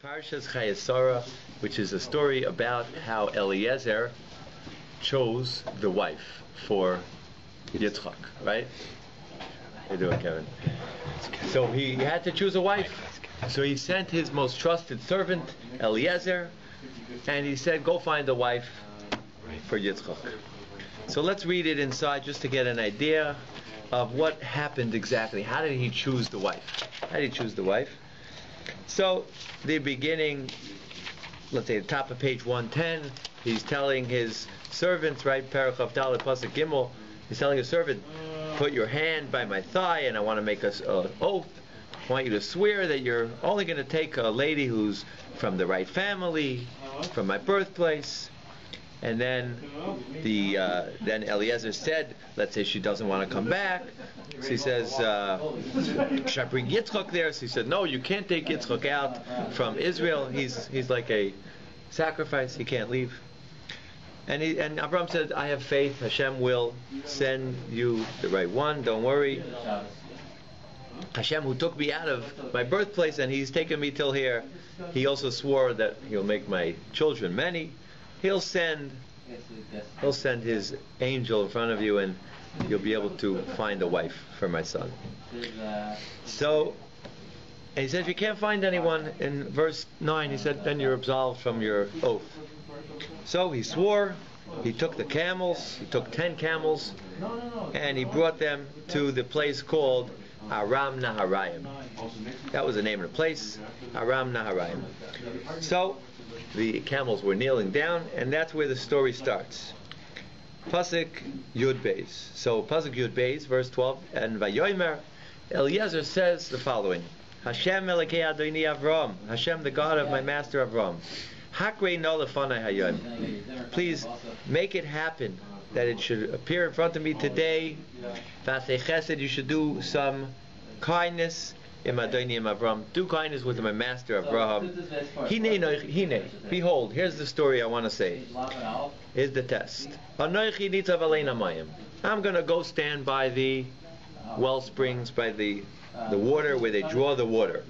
Parshas Chaya, which is a story about how Eliezer chose the wife for Yitzchak, right? How you doing, Kevin? So he had to choose a wife. So he sent his most trusted servant, Eliezer, and he said, go find a wife for Yitzchak. So let's read it inside just to get an idea of what happened exactly. How did he choose the wife? How did he choose the wife? So the beginning, let's say the top of page 110, he's telling his servants, right, Perach Dalet Pasuk Gimel, he's telling his servant, put your hand by my thigh and I want to make an oath. I want you to swear that you're only going to take a lady who's from the right family, from my birthplace. And then then Eliezer said, let's say she doesn't want to come back. So he says, should I bring Yitzchak there? So he said, no, you can't take Yitzchak out from Israel. He's like a sacrifice. He can't leave. And Abraham said, I have faith. Hashem will send you the right one. Don't worry. Hashem, who took me out of my birthplace and he's taken me till here, he also swore that he'll make my children many. He'll send his angel in front of you and you'll be able to find a wife for my son. So, and he said, if you can't find anyone, in verse 9, he said, then you're absolved from your oath. So he swore, he took the camels, he took 10 camels, and he brought them to the place called Aram Naharayim. That was the name of the place, Aram Naharayim. So, the camels were kneeling down, and that's where the story starts. Pasuk Yud Beis. So Pasuk Yud Beis, verse 12, and Vayomer, Eliezer says the following: Hashem Elokei Adoni Avram, Hashem the God of my master Avram, Hakrei no lefanai hayom. Please make it happen that it should appear in front of me today. Vasei Chesed, you should do some kindness. Do kindness with my master Abraham. Hine, behold, here's the story I want to say. Here's the test. I'm going to go stand by the well springs, by the water where they draw the water.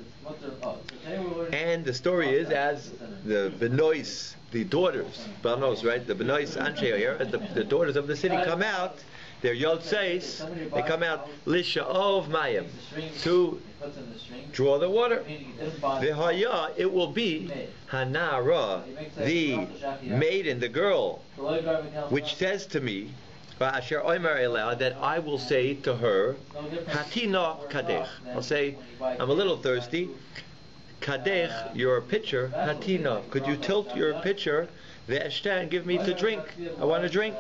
And the story is, as the Benois, the daughters, Banos, right? The Benois Anshe, the daughters of the city come out. They're Yotzeis, they come out Lisha'ov Mayim, to draw the water. V'haya, it will be Hanara, the maiden, the girl, which says to me, Asher Omer Elah, that I will say to her, Hatina Kadech. I'll say, I'm a little thirsty. Kadech, your pitcher, Hatina. Could you tilt your pitcher? Ve'eshta, and give me to drink. I want to drink.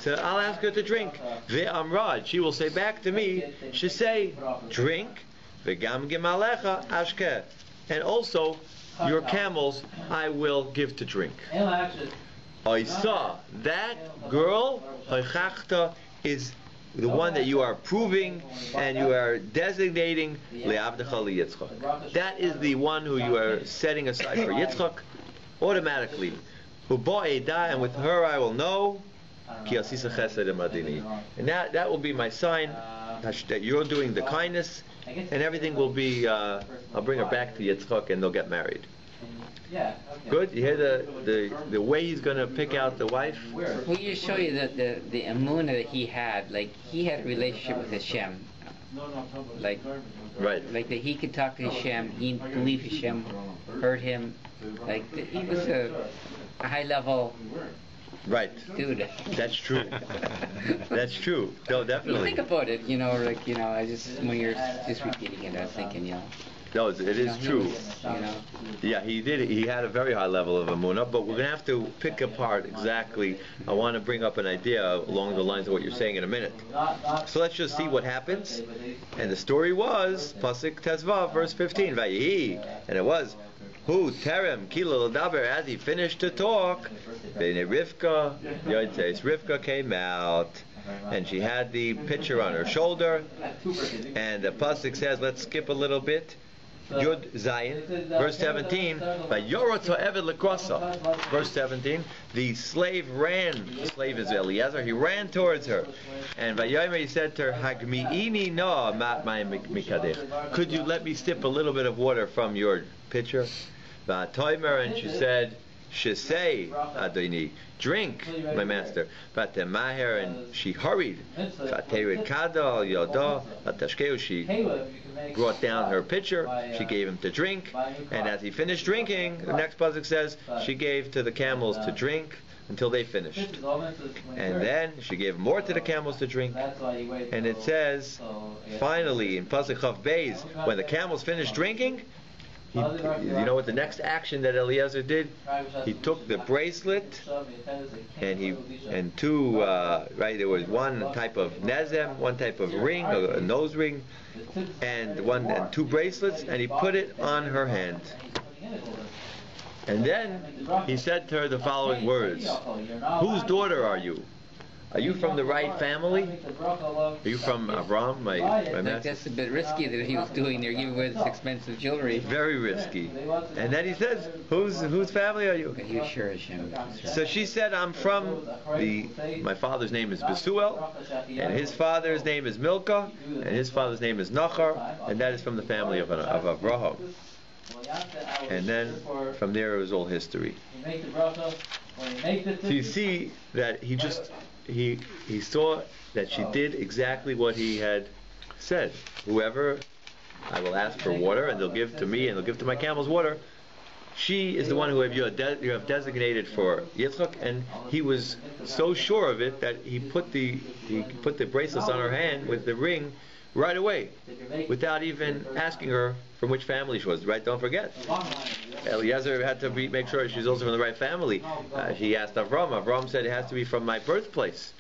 So I'll ask her to drink. Ve'amrad, she will say back to me, she say, drink. Ve'gam gemalecha ashke, and also your camels I will give to drink. I saw that girl, Hoichachta, is the one that you are proving and you are designating le'avdecha liYitzchak. That is the one who you are setting aside for Yitzchak automatically. And with her I will know, and that will be my sign that you're doing the kindness, and everything will be, I'll bring her back to Yitzchak and they'll get married. Good? You hear the way he's going to pick out the wife? Well, you show you that the emunah that he had, like he had a relationship with Hashem. Like, right. Like that he could talk to Hashem, he believed Hashem heard him. Like he was a high level. Right. Dude. That's true. That's true. No, definitely. You think about it, I just, when you're just repeating it, I was thinking, No, it is true. Yeah, he did. He had a very high level of emunah, but we're going to have to pick apart exactly. I want to bring up an idea along the lines of what you're saying in a minute. So let's just see what happens. And the story was, Pasuk Tezvav, verse 15, Vayihi, and it was, who terem kilo l'daber, as he finished to talk, Rivka, Rivka came out, and she had the pitcher on her shoulder, and the pasuk says, let's skip a little bit, Yud Zayin, verse 17, verse 17, the slave ran, the slave is Eliezer, he ran towards her, and Vayomer, he said to her, Hagmi'ini no mat ma'im mikadech, could you let me sip a little bit of water from your pitcher? Va'atoimer, and she said, Shesei Adoni, drink, my master. Vatemaher, and she hurried. Vaterid Kadal Yoda Vatashkeu, she brought down her pitcher, she gave him to drink, and as he finished drinking, the next pasuk says, she gave to the camels to drink until they finished. And then she gave more to the camels to drink. And it says, finally, in pasuk Chav Beis, when the camels finished drinking, you know what the next action that Eliezer did? He took the bracelet and two, right, there was one type of nezem, one type of ring, a nose ring, and two bracelets, and he put it on her hand. And then he said to her the following words: whose daughter are you? Are you from the right family? Are you from Avram, my master? That's a bit risky that he was doing there, giving away this expensive jewelry. Very risky. And then he says, whose family are you? Are you sure, Hashem? So she said, I'm from my father's name is Besuel, and his father's name is Milcah, and his father's name is Nachar, and that is from the family of Avraham. And then from there it was all history. So you see that he saw that she did exactly what he had said. Whoever, I will ask for water, and they'll give to me, and they'll give to my camels water. She is the one who you have designated for Yitzchak, and he was so sure of it that he put the bracelets on her hand with the ring right away, without even asking her from which family she was. Right? Don't forget, Eliezer had to make sure she's also from the right family. He asked Avram. Avram said it has to be from my birthplace.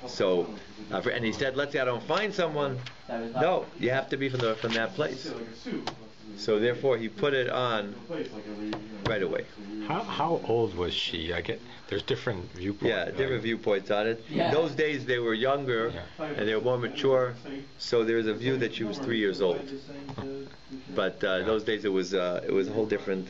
So, and he said, let's say I don't find someone. No, you have to be from that place. So therefore, he put it on right away. How old was she? There's different viewpoints. Yeah, different viewpoints on it. In those days, they were younger and they were more mature. So there's a view that she was 3 years old. But in those days, it was a whole different.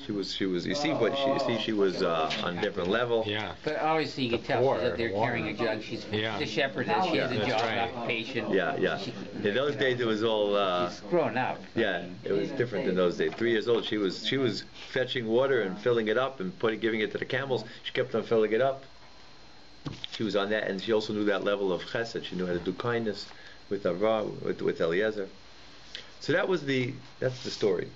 She was. You see she was on a different level. Yeah. But obviously, you can tell that they're carrying a jug. She's the shepherdess. She has a job, occupation. Yeah. In those days, it was all. She's grown up. Yeah, it was different in those days. 3 years old, she was fetching water and filling it up and giving it to the camels. She kept on filling it up. She was on that, and she also knew that level of chesed. She knew how to do kindness with Avraham, with Eliezer. So that's the story.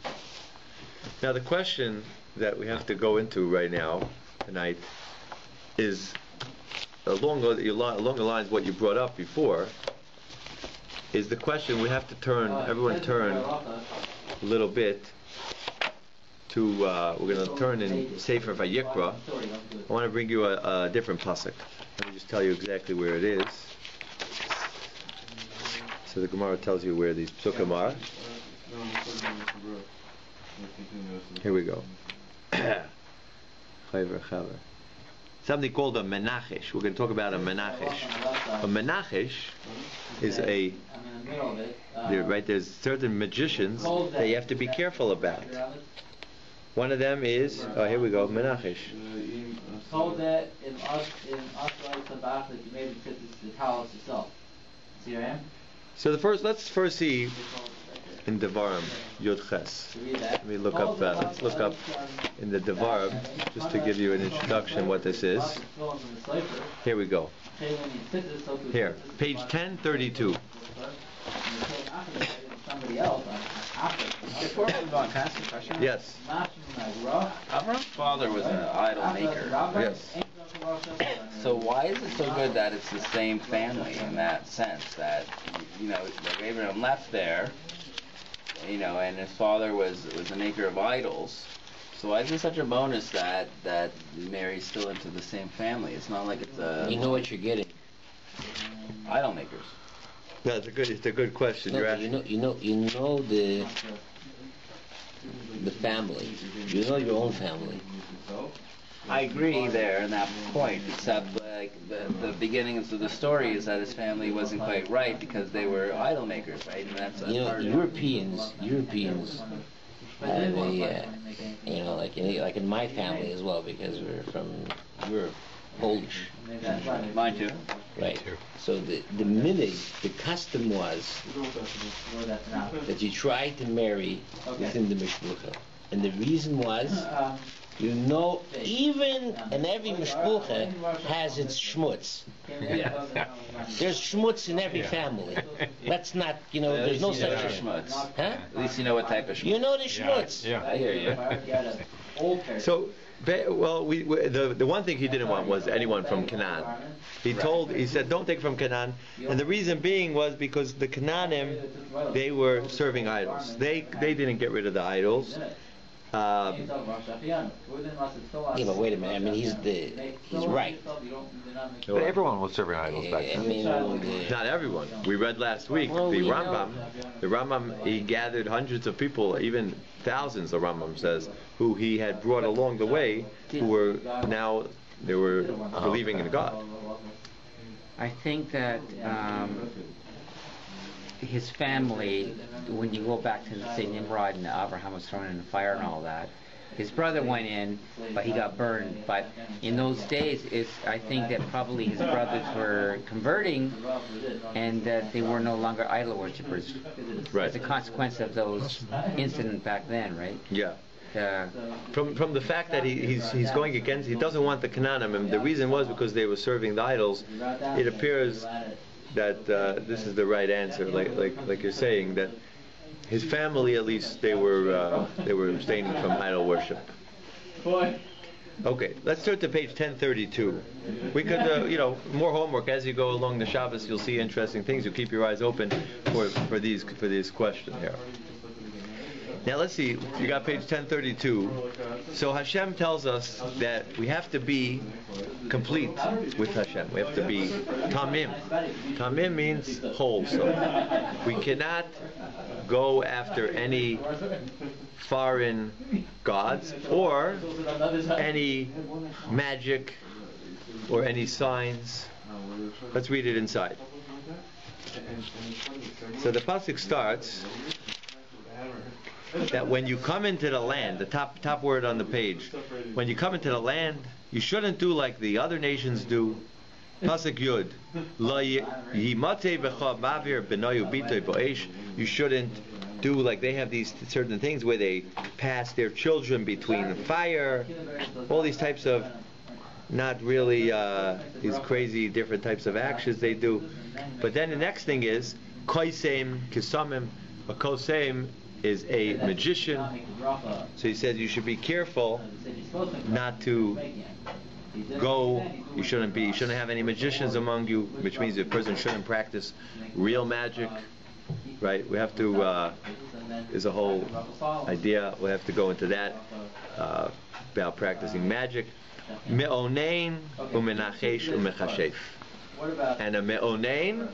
Now the question that we have to go into right now, tonight, is along the lines of what you brought up before. Is the question we have to everyone turn a little bit to, we're going to turn in Sefer Vayikra. I want to bring you a different pasuk. Let me just tell you exactly where it is. So the Gemara tells you where these psukim are. Here we go. Something called a menachesh. We're going to talk about a menachesh. A menachesh is there's certain magicians that you have to be careful about. One of them is, here we go, menachesh. Told that in Australia Sabbath that you made the talis yourself. See where I am? So let's first see in Devarim Yud Ches. Let me look up. Let's look up in the Devarim just to give you an introduction what this is. Here we go. Here, page 1032. Before we move on, can I ask a question? Yes. Avram's father was an idol maker. Yes. So why is it so good that it's the same family in that sense that, like Abraham left there, and his father was a maker of idols. So why is it such a bonus that Mary's still into the same family? It's not like it's a... You know what you're getting. Idol makers. Yeah, it's a good question. No, you know the family. You know your own family. I agree there in that point, except like the beginnings of the story is that his family wasn't quite right because they were idol makers, right? And that's Europeans have a like in my family as well, because we're from Europe, Polish. Mine too. Right. So the custom was that you try to marry within the mishpucha. And the reason was, you know, even and every mishpucha has its schmutz. There's schmutz in every family. Let's not, you know, there's no such thing. Schmutz. Huh? At least you know what type of schmutz. You know the schmutz. Yeah. I hear you. So, well, the one thing he didn't want was anyone from Canaan. He said, don't take from Canaan, and the reason being was because the Canaanim, they were serving idols. They didn't get rid of the idols. Yeah, but wait a minute. I mean, he's right. But everyone was serving idols back I then. mean, Not everyone. We read last week Well, we the know. Rambam, he gathered hundreds of people, even thousands, the Rambam says, who he had brought along the way, who were now, they were believing in God. I think that his family, when you go back to the say Nimrod and Abraham was thrown in the fire and all that, his brother went in, but he got burned. But in those days, I think that probably his brothers were converting, and that they were no longer idol worshippers. Right. As a consequence of those incidents back then, right? Yeah. From the fact that he's going against, he doesn't want the Canaanim, and the reason was because they were serving the idols. It appears that this is the right answer, like you're saying, that his family, at least, they were abstaining from idol worship. Okay, let's turn to page 1032. We could, more homework as you go along the Shabbos. You'll see interesting things. You keep your eyes open for these questions here. Now let's see, you got page 1032. So Hashem tells us that we have to be complete with Hashem. We have to be tamim. Tamim means wholesome. We cannot go after any foreign gods or any magic or any signs. Let's read it inside. So the pasuk starts that when you come into the land, the top word on the page, when you come into the land, you shouldn't do like the other nations do. Pasuk Yud, you shouldn't do like they have these certain things where they pass their children between the fire, all these types of not really these crazy different types of actions they do. But then the next thing is koisem kisamim. A koseim is a magician, so he says you should be careful not to go. You shouldn't have any magicians among you, which means a person shouldn't practice real magic, right? We have to. There's a whole idea. We have to go into that about practicing magic. Me'onein u'menachesh u'mechashef, and a me'onein.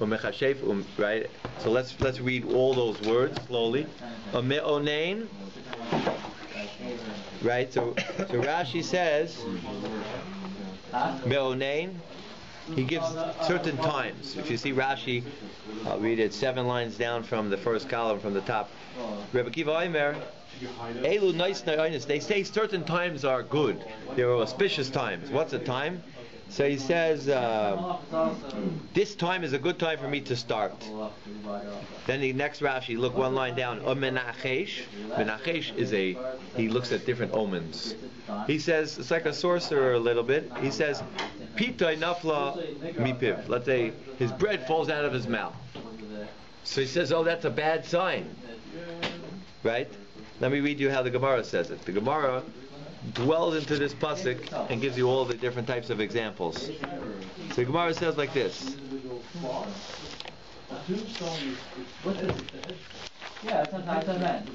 Right? So let's read all those words slowly. A me'onein, right? So Rashi says me'onein. He gives certain times. If you see Rashi, I'll read it 7 lines down from the first column from the top. Rabbi Kiva Omer, Elu nice na'onis. They say certain times are good. There are auspicious times. What's a time? So he says, this time is a good time for me to start. Then the next Rashi, look one line down. Menachesh. Menachesh is he looks at different omens. He says, it's like a sorcerer a little bit. He says, Pitay nafla mipiv. Let's say his bread falls out of his mouth. So he says, oh, that's a bad sign. Right? Let me read you how the Gemara says it. The Gemara dwells into this pasuk and gives you all the different types of examples. So the Gemara says like this. Yeah, sometimes I meant.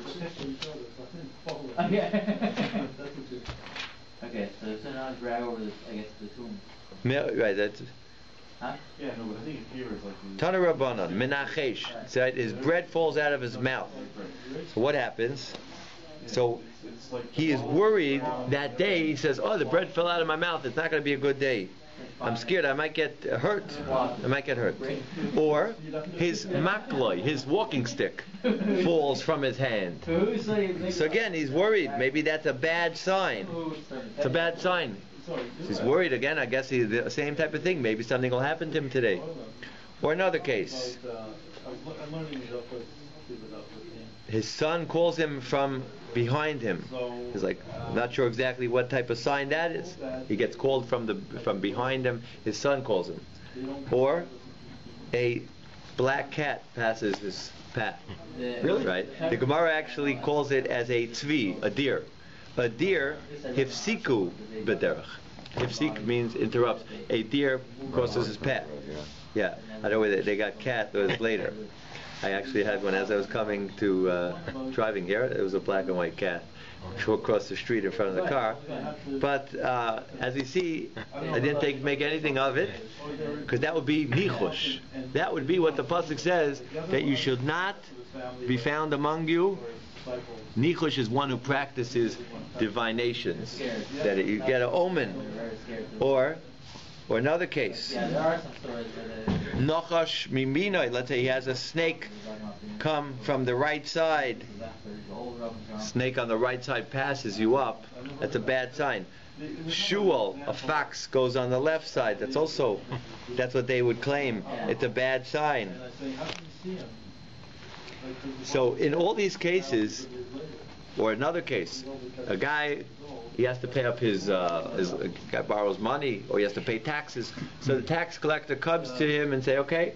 Okay, so now drag over this, I guess, the tomb. Right, that's Huh? Yeah, no, but I think here is like Tana Rabbanan, Menachesh. So his bread falls out of his mouth. So what happens? So he is worried that day. He says, oh, the bread fell out of my mouth. It's not going to be a good day. I'm scared I might get hurt. Or his makloi, his walking stick, falls from his hand. So again, he's worried. Maybe that's a bad sign. It's a bad sign. He's worried again. I guess he's the same type of thing. Maybe something will happen to him today. Or another case. His son calls him from behind him. He's like, not sure exactly what type of sign that is. He gets called from behind him. His son calls him. Or a black cat passes his path. Really? Right? The Gemara actually calls it as a tzvi, a deer. A deer, hifsiku b'derech. Hifsik means interrupts. A deer crosses his path. Yeah, I know where they got cat. It was later. I actually had one as I was coming to driving here. It was a black and white cat across the street in front of the car. But as you see, I didn't make anything of it, because that would be nichush. That would be what the pasuk says, that you should not be found among you. Nichush is one who practices divinations, that you get an omen, or another case. Nochash miminoi. Let's say he has a snake come from the right side. Snake on the right side passes you up. That's a bad sign. Shual, a fox, goes on the left side. That's what they would claim. It's a bad sign. So in all these cases, or another case, a guy, he has to pay up his guy borrows money, or he has to pay taxes. So the tax collector comes to him and say, okay,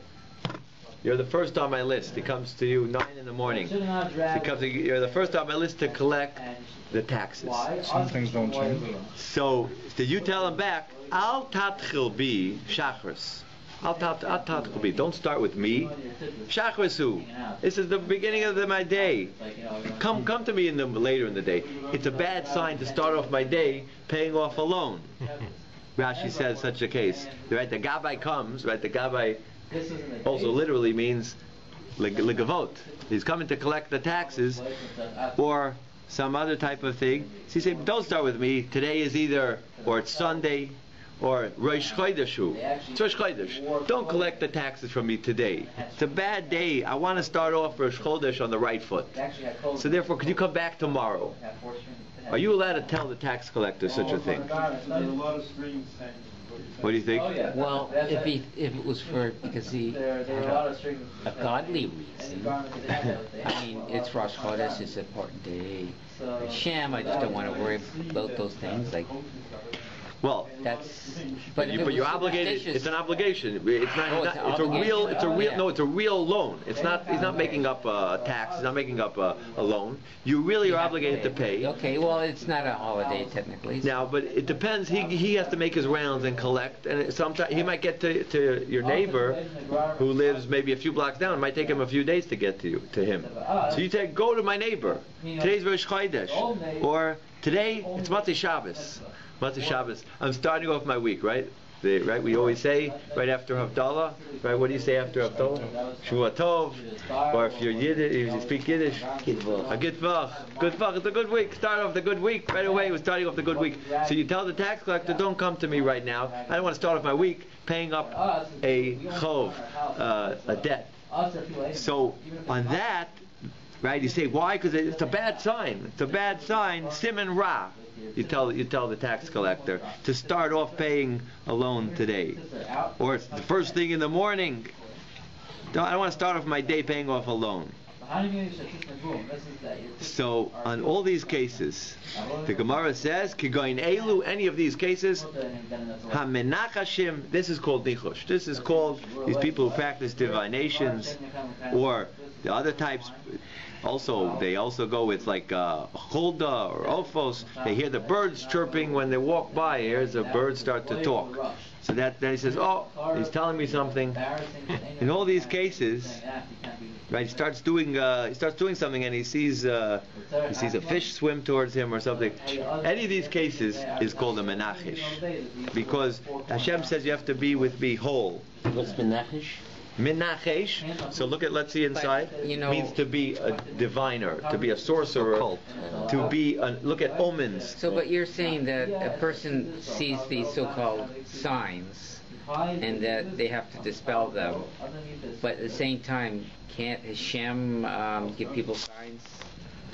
you're the first on my list. He comes to you 9 in the morning. You're the first on my list to collect the taxes. Some things don't change. So you tell him back, Al tatchil bi shachris. Don't start with me. Shachrisu. This is the beginning of my day. Come to me later in the day. It's a bad sign to start off my day paying off a loan. Rashi says such a case. Right? The Gabbai comes. Right? The Gabbai also literally means ligavot. He's coming to collect the taxes, or some other type of thing. So he said, don't start with me. Today is or it's Sunday, or Rosh Chodesh. It's Rosh Chodesh. Don't collect the taxes from me today. It's a bad day. I want to start off Rosh Chodesh on the right foot. So therefore, could you come back tomorrow? Are you allowed to tell the tax collector such a thing? What do you think? Well, if it was because he had a godly reason. I mean, it's Rosh Chodesh, it's an important day. Hashem, I just don't want to worry about those things. Well, but you're obligated. It's an obligation. It's a real loan. It's not. He's not making up a tax. He's not making up a loan. You really are obligated to pay. Okay, well, it's not a holiday technically. Now, but it depends. He has to make his rounds and collect, and sometimes he might get to your neighbor who lives maybe a few blocks down. It might take him a few days to get to him. So you say, go to my neighbor. Today's Rosh Chodesh, or today it's Matzah Shabbos. Matzah Shabbos. I'm starting off my week, right? Right? We always say right after Havdalah, right? What do you say after Havdalah? Shua Tov, or if you're Yiddish, if you speak Yiddish, a Gitvach. It's a good week. Start off the good week right away. We're starting off the good week. So you tell the tax collector, don't come to me right now. I don't want to start off my week paying up a chov, a debt. So on that, right? You say why? Because it's a bad sign. It's a bad sign. Siman Ra. You tell the tax collector to start off paying a loan today, or it's the first thing in the morning. I don't want to start off my day paying off a loan. So on all these cases, the Gemara says, "Kigoin elu," any of these cases, hamenachashim. This is called nichush. This is called these people who practice divinations, or the other types. They also go with cholda or ophos. They hear the birds chirping when they walk by. Here's a bird start to talk. So then he says, "Oh, he's telling me something." In all these cases, right? He starts doing something, and he sees a fish swim towards him or something. Any of these cases is called a menachish, because Hashem says you have to be with me whole. What's menachish? Menachesh. So let's see inside. Means to be a diviner, to be a sorcerer, to be look at omens. So, but you're saying that a person sees these so-called signs, and that they have to dispel them. But at the same time, can't Hashem give people signs,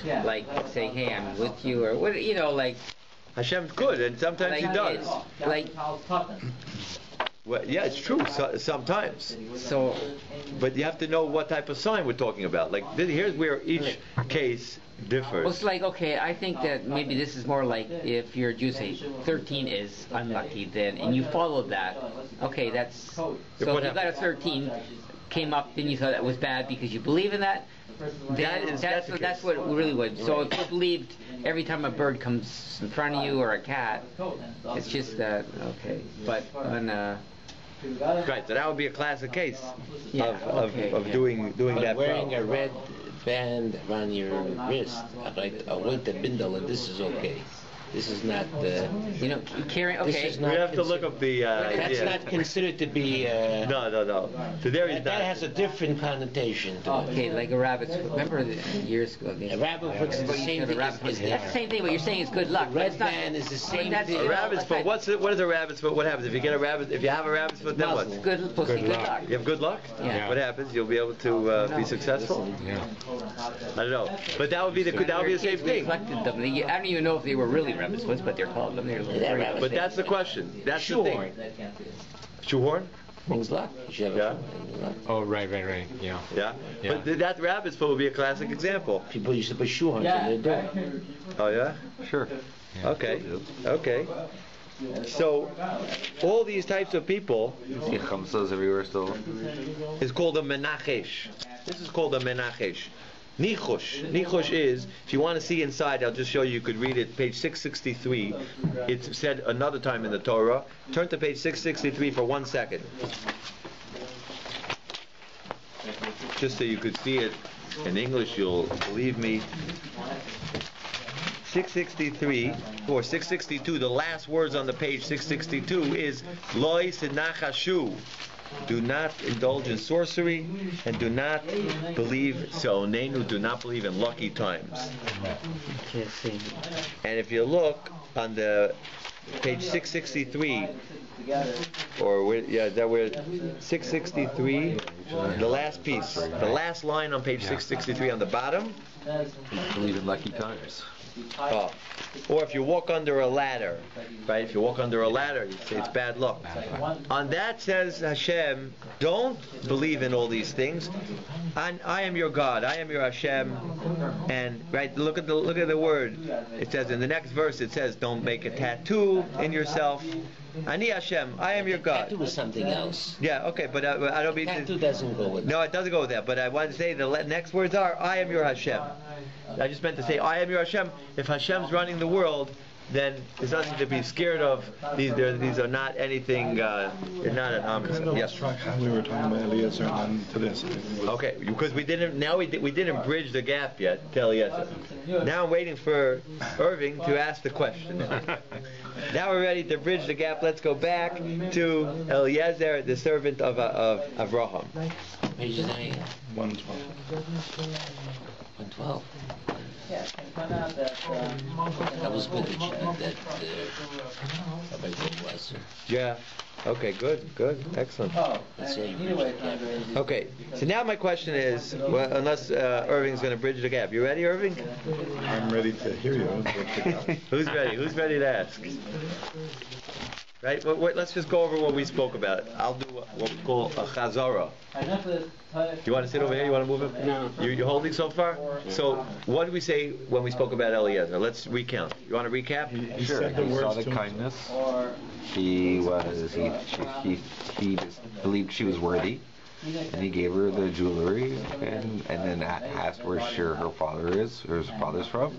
like saying, "Hey, I'm with you," or what? Like Hashem's good, and sometimes He does. Well, yeah, it's true. Sometimes, So, but you have to know what type of sign we're talking about. Like here's where each case well, differs. it's like, okay, I think that maybe this is more like if you're Jew, say 13 is unlucky, then, and you followed that, okay, that's, so if you got a 13, came up, then you thought that was bad because you believe in that, then that's what it really would. So if you believed every time a bird comes in front of you or a cat, it's just that, okay. But on Right, so that would be a classic case of doing But that. wearing problem. a red band around your wrist, like a weight of bindle, and this is okay. This is not. you know, carrying. This Okay. is We not have to look up the. That's yeah. not considered to be. No. So there is That has a different connotation to it. Okay, like a rabbit's foot. Remember years ago? A rabbit foot's the same thing. That's the same thing. What you're saying is good luck. But Red it's not, band is the but same that's, thing. A rabbit's foot. What is a rabbit's foot? What happens if you get a rabbit? If you have a rabbit's foot, then what? Muzzle. Good, supposed to be good luck. You have good luck. Yeah. What happens? You'll be able to be successful. Yeah. I don't know, but that would be the same thing. Reflected them. I don't even know if they were really rabbit's foots, but they're called them. They're But that's the question. That's Shoehorn. the thing. Shoehorn? Brings luck. You should have Yeah. luck. Oh, right. Yeah. Yeah. Yeah. But that rabbit's foot would be a classic example. People used to put shoehorns in their door. Oh yeah. Sure. Yeah. Okay. So all these types of people See chamsas everywhere still. is called a menachesh. This is called a menachesh. Nichush is, if you want to see inside, I'll just show you. You could read it, page 663. It's said another time in the Torah. Turn to page 663 for 1 second. Just so you could see it in English, you'll believe me. 663 or 662, the last words on the page 662 is Loi Sinachashu. Do not indulge in sorcery and do not believe do not believe in lucky times. And if you look on the page 663 is that where 663, the last piece, the last line on page 663 on the bottom. Believe in lucky times. Oh. Or if you walk under a ladder, right? If you walk under a ladder, you say it's bad luck. On that says Hashem, don't believe in all these things. And I am your God. I am your Hashem. And right, look at the word. It says in the next verse. It says, don't make a tattoo in yourself. Ani Hashem. I am your God. Tattoo is something else. Yeah. Okay, but I don't mean Tattoo doesn't go with. No, it doesn't go with that. But I want to say the next words are, I am your Hashem. I just meant to say, I am your Hashem. If Hashem's running the world, then there's nothing to be scared of. These are not anything. They're not an ominous. Yes. We were talking about Eliezer and then to this. Okay, because we didn't bridge the gap yet to Eliezer. Now I'm waiting for Irving to ask the question. Now we're ready to bridge the gap. Let's go back to Eliezer, the servant of Avraham. Page 9. 112. 112. Yeah, can point out that. That was good that Rabbi Goldwasser. Yeah. Okay. Good. Excellent. Oh, That's it. anyway, Okay. So now my question is, well, unless Irving's going to bridge the gap, you ready, Irving? I'm ready to hear you. Who's ready? Who's ready to ask? Right? Wait, let's just go over what we spoke about. I'll do what we call a chazara. You want to sit over here? You want to move it? No. You're holding so far? So, what did we say when we spoke about Eliezer? Let's recount. You want to recap? He Sure. said the He saw words the to him. kindness. or He believed she was worthy, and he gave her the jewelry, and then asked where sure her father's from,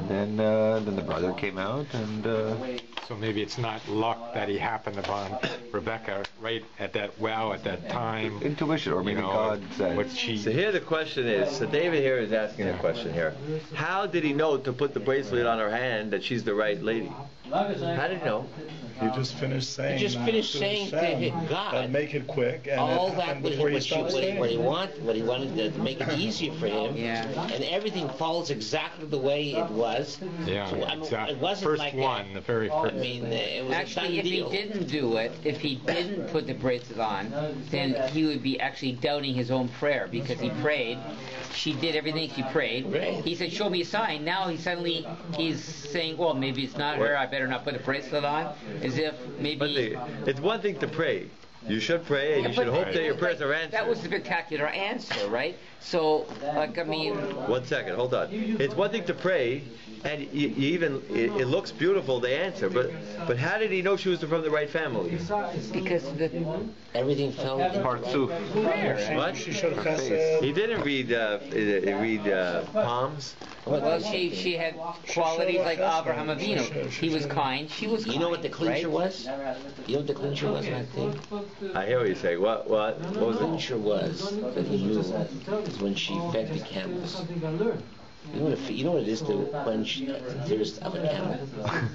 and then the brother came out, and so maybe it's not luck that he happened upon Rebecca right at that at that time. Intuition, or maybe God said. What she. So here the question is, so David here is asking a question here. How did he know to put the bracelet on her hand that she's the right lady? How did he know? He just finished saying. He just finished saying to Hashem God. that make it quick, and All it that happened what before he he stopped saying. wanted to make it easier for him. Yeah. And everything falls exactly the way it was. Yeah, So, I mean, exactly. it wasn't First like one, the very first. mean, it was Actually, a if done deal. he didn't do it, if he didn't put the braces on, then he would be actually doubting his own prayer because he prayed. She did everything she prayed. Right. He said, "Show me a sign." Now he's saying, "Well, maybe it's not her. I better not put a bracelet on." As if maybe. It's one thing to pray. You should pray and you should hope that your prayers are answered. That was a spectacular answer, right? So, like, I mean. 1 second, hold on. It's one thing to pray, and you even it looks beautiful, the answer, but how did he know she was from the right family? Because Everything fell into Partsuf. What? She showed Her chesed. He didn't read palms. well, she had qualities like Abraham Avinu. He was kind. She was kind. You know what the clincher right? was? You know what the clincher was, I think? I hear what you say. What was The it? clincher was that he knew is when she fed the camels. You know what it is to quench the thirst of a camel?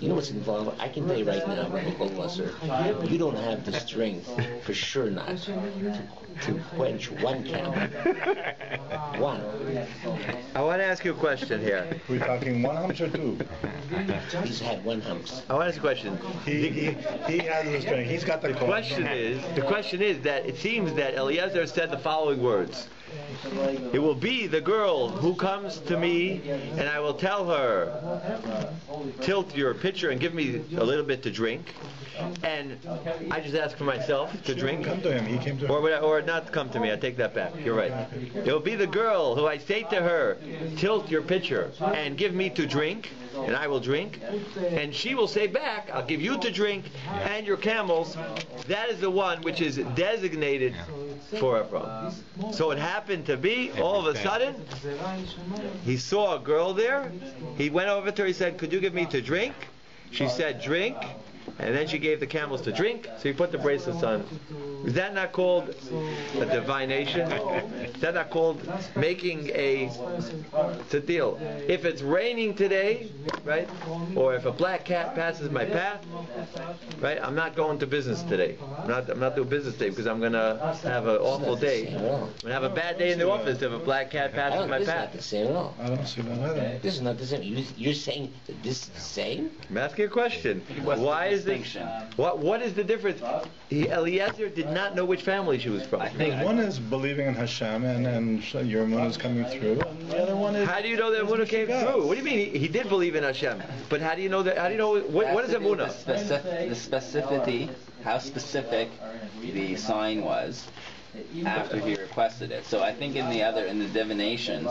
You know what's involved? I can tell you right now, Rabbi Goldwasser, you don't have the strength, for sure not, to quench one camel. One. I want to ask you a question here. We're talking one humps or two. He's had one humps. I want to ask you a question. He has the strength. He's got the The question is that it seems that Eliezer said the following words. It will be the girl who comes to me, and I will tell her, tilt your pitcher and give me a little bit to drink. And I just ask for myself to drink. Come to him. He came to him. Or not come to me. I take that back. You're right. It will be the girl who I say to her, tilt your pitcher and give me to drink, and I will drink. And she will say back, I'll give you to drink and your camels. That is the one which is designated for Ephraim. So it happened to be, all of a sudden, he saw a girl there. He went over to her, he said, could you give me to drink? She said, drink. And then she gave the camels to drink, so he put the bracelets on. Is that not called a divination? Is that not called making it's a deal? If it's raining today, right, or if a black cat passes my path, right, I'm not going to business today. I'm not doing business today because I'm going to have an awful day. I'm going to have a bad day in the office if a black cat passes my This is path. not the same at all. I don't see that either. This is not the same. You're saying that this is the same? I'm asking a question. Why is this? What is the difference? Eliezer did not know which family she was from. One is believing in Hashem and your moon is coming through, and the other one is. How do you know that Emunah came through? What do you mean? He did believe in Hashem, but how do you know that? How do you know what is Emunah? The specificity, how specific the sign was after he requested it. So I think in the divinations,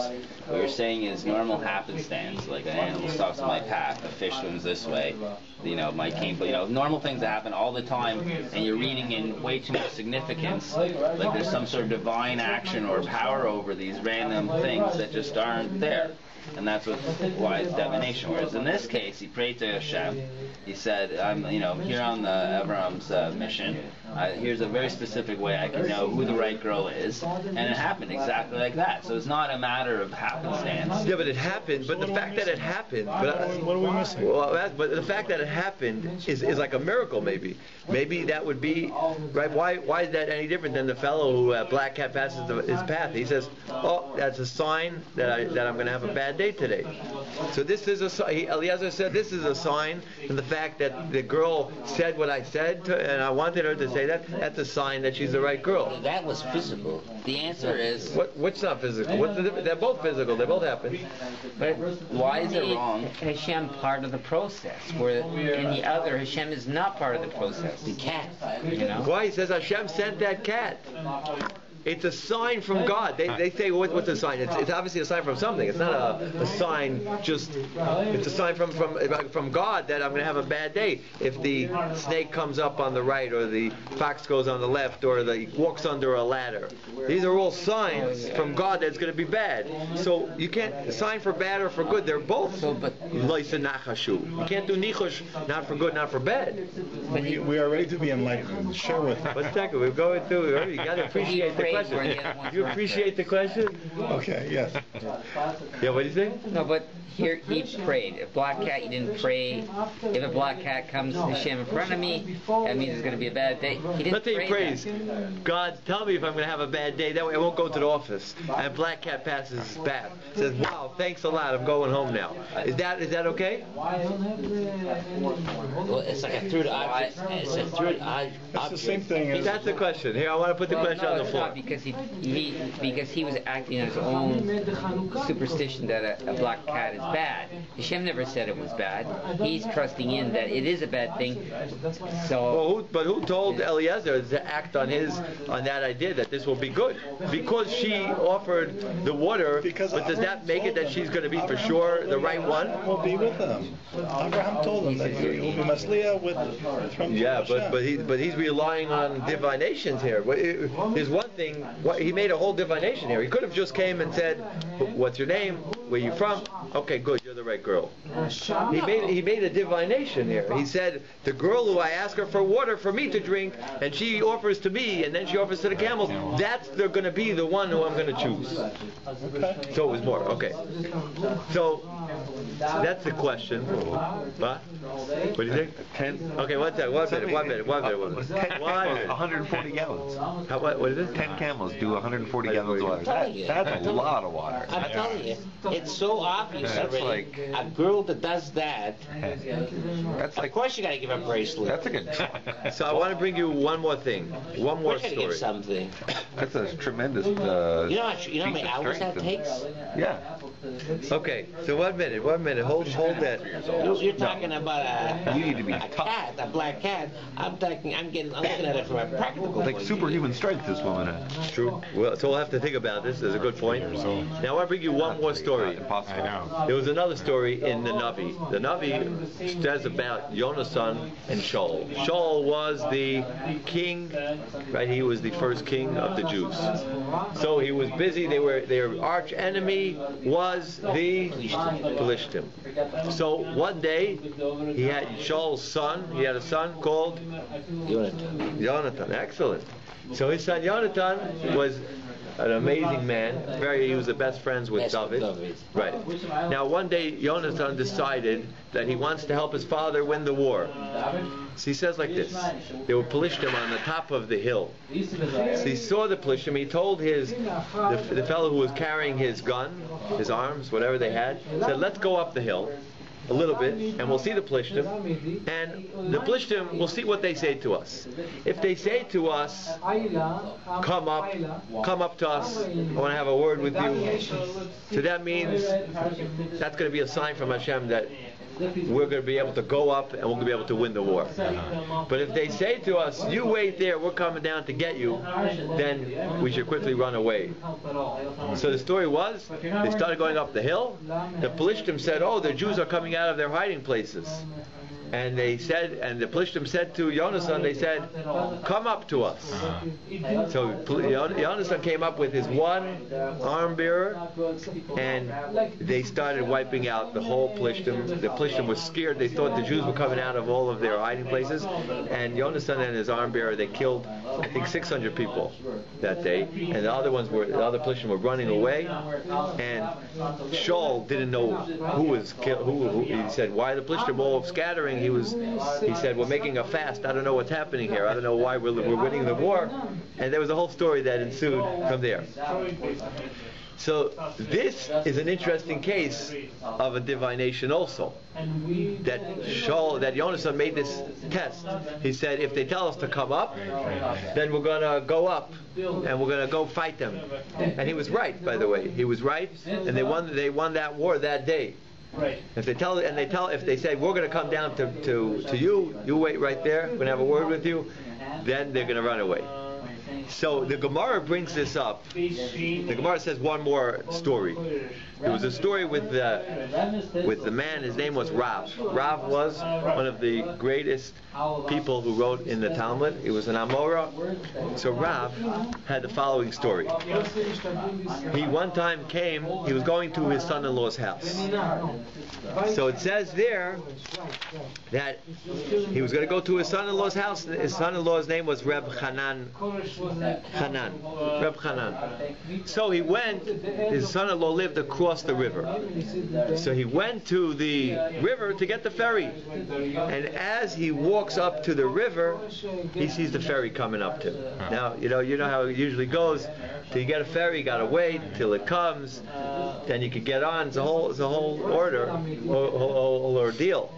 what you're saying is normal happenstance, like an animal stalks my path, a fish swims this way, my cane, normal things that happen all the time, and you're reading in way too much significance, like there's some sort of divine action or power over these random things that just aren't there. And that's why it's divination. Whereas in this case, he prayed to Hashem. He said, "I'm, here on the Abraham's mission. Here's a very specific way I can know who the right girl is." And it happened exactly like that. So it's not a matter of happenstance. Yeah, but it happened. But the fact that it happened. What are we missing? But the fact that it happened is like a miracle. Maybe that would be right. Why is that any different than the fellow who black cat passes his path? He says, "Oh, that's a sign that I'm going to have a bad day today." So this is Eliezer said this is a sign, and the fact that the girl said what I said and I wanted her to say that's a sign that she's the right girl. That was physical. The answer is. What's not physical? They're both physical. They both happen. But Why is it wrong? Hashem part of the process, where in the other Hashem is not part of the process. The cat. Why? He says Hashem sent that cat. It's a sign from God. They say, what's a sign? It's obviously a sign from something. It's not a sign just. It's a sign from God that I'm going to have a bad day. If the snake comes up on the right, or the fox goes on the left, or walks under a ladder. These are all signs from God that it's going to be bad. So you can't sign for bad or for good. They're both. You can't do nichush, not for good, not for bad. We are ready to be enlightened. Share with us. One second, we're going through. You got to appreciate the question? where the other ones You weren't appreciate the question? Okay, yes. Yeah, what do you think? No, but here he prayed. A black cat, you didn't pray. If a black cat comes to Hashem in front of me, that means it's going to be a bad day. He didn't Let's say pray he prays. that. God, tell me if I'm going to have a bad day. That way I won't go to the office. And black cat passes back. Says, wow, thanks a lot. I'm going home now. Is that okay? Well, it's like a third object. It's a third object. It's the same thing as That's the question. Here, I want to put the question no, on the it's floor. not because he was acting on his own superstition that a black cat is bad. Hashem never said it was bad. He's trusting in that it is a bad thing. So, But who told Eliezer to act on that idea that this will be good? Because she offered the water, but does that make it that she's going to be for sure the right one? will be with them. Abraham told them that you will be masliach from Yeah, Hashem. but he's relying on divinations here. There's one thing. He made a whole divination here. He could have just came and said, "What's your name? Where you from?" Okay, good. You're the right girl. He made a divination here. He said, "The girl who I ask her for water for me to drink, and she offers to me, and then she offers to the camels. They're going to be the one who I'm going to choose." Okay. So it was more. Okay. So that's the question. What? What do you think? 10. Okay, one minute. 140 gallons. What is it? 10 camels do 140 gallons of water. That's a lot of water. I'm telling you, it's so obvious That's already. like- A girl that does that, That's of like course you got to give a bracelet. that's a good. So I want to bring you one more thing. One more Of course you got to give story. something. That's a tremendous. You know how many hours that takes? Yeah. Okay, so 1 minute. Hold that. You're talking about You need to be a tough. cat, a black cat. I'm looking at it from a practical Like point of superhuman strength, this woman has. True. Well, so we'll have to think about this. There's a good point. Now I want to bring you one more story. Impossible. There was another story in the Navi. The Navi says about Yonasan and Shaul. Shaul was the king, right? He was the first king of the Jews. So he was busy. Their arch enemy was the Pelishtim. So one day he had Shaul's son. He had a son called Yonatan. Excellent. So his son Yonatan was an amazing man. He was the best friends with David. Right. Now one day Yonatan decided that he wants to help his father win the war. So he says like this: there were Pelishtim on the top of the hill. So he saw the Pelishtim. He told the fellow who was carrying his gun, his arms, whatever they had, said, "Let's go up the hill a little bit, and we'll see the Pelishtim, and the Pelishtim, we'll see what they say to us. If they say to us, come up to us, I want to have a word with you," so that means that's going to be a sign from Hashem that we're going to be able to go up and we're going to be able to win the war. But if they say to us, "You wait there, we're coming down to get you," then we should quickly run away. So the story was, they started going up the hill. The Pelishtim said, "Oh, the Jews are coming out of their hiding places." And the Pelishtim said to Yonasan, they said, "Come up to us." So Yonasan came up with his one arm bearer, and they started wiping out the whole Pelishtim. The Pelishtim was scared. They thought the Jews were coming out of all of their hiding places. And Yonasan and his arm bearer, they killed, I think, 600 people that day. And the other Pelishtim were running away. And Shaul didn't know who was killed. He said, "Why are the Pelishtim all scattering?" He said, "We're making a fast. I don't know what's happening here. I don't know why we're winning the war." And there was a whole story that ensued from there. So this is an interesting case of a divination also. That Yonasan made this test. He said, if they tell us to come up, then we're going to go up and we're going to go fight them. And he was right, by the way. He was right, and they won that war that day. If they say, "We're going to come down to you, you wait right there, we're going to have a word with you," then they're going to run away. So the Gemara brings this up. The Gemara says one more story. There was a story with the man. His name was Rav. Rav was one of the greatest people who wrote in the Talmud. He was an Amora. So Rav had the following story. He one time came, he was going to his son-in-law's house. So it says there that he was going to go to his son-in-law's house. His son-in-law's name was Reb Hanan. Reb Hanan. So he went, his son-in-law lived across the river. So he went to the river to get the ferry. And as he walks up to the river, he sees the ferry coming up to him. Now, you know how it usually goes. Till you get a ferry, you gotta wait till it comes, then you can get on. It's a whole ordeal.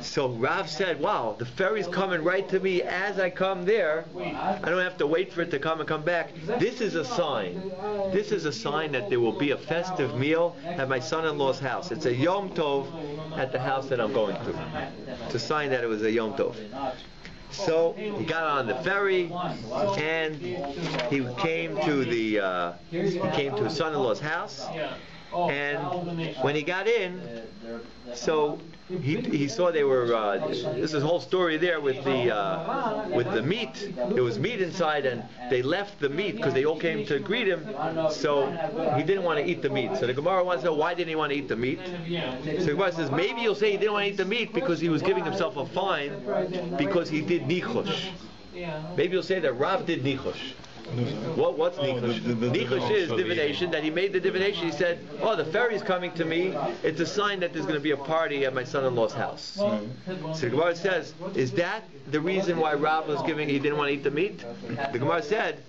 So Rav said, wow, the ferry's coming right to me as I come there. I don't have to wait for it to come and come back. This is a sign. This is a sign that there will be a festive meal at my son-in-law's house. It's a Yom Tov at the house that I'm going to. It's a sign that it was a Yom Tov. So he got on the ferry and he came to his son-in-law's house. And when he got in, so he saw they were. This is a whole story there with the meat. There was meat inside, and they left the meat because they all came to greet him. So he didn't want to eat the meat. So the Gemara wants to know, why didn't he want to eat the meat? So the Gemara says maybe you'll say he didn't want to eat the meat because he was giving himself a fine because he did nichush. Maybe you'll say that Rav did nichush. What's nichush? Nichush is divination, that he made the divination. He said, oh, the ferry's coming to me. It's a sign that there's going to be a party at my son-in-law's house. So the Gemara says, is that the reason why Rav was giving, he didn't want to eat the meat? The Gemara said,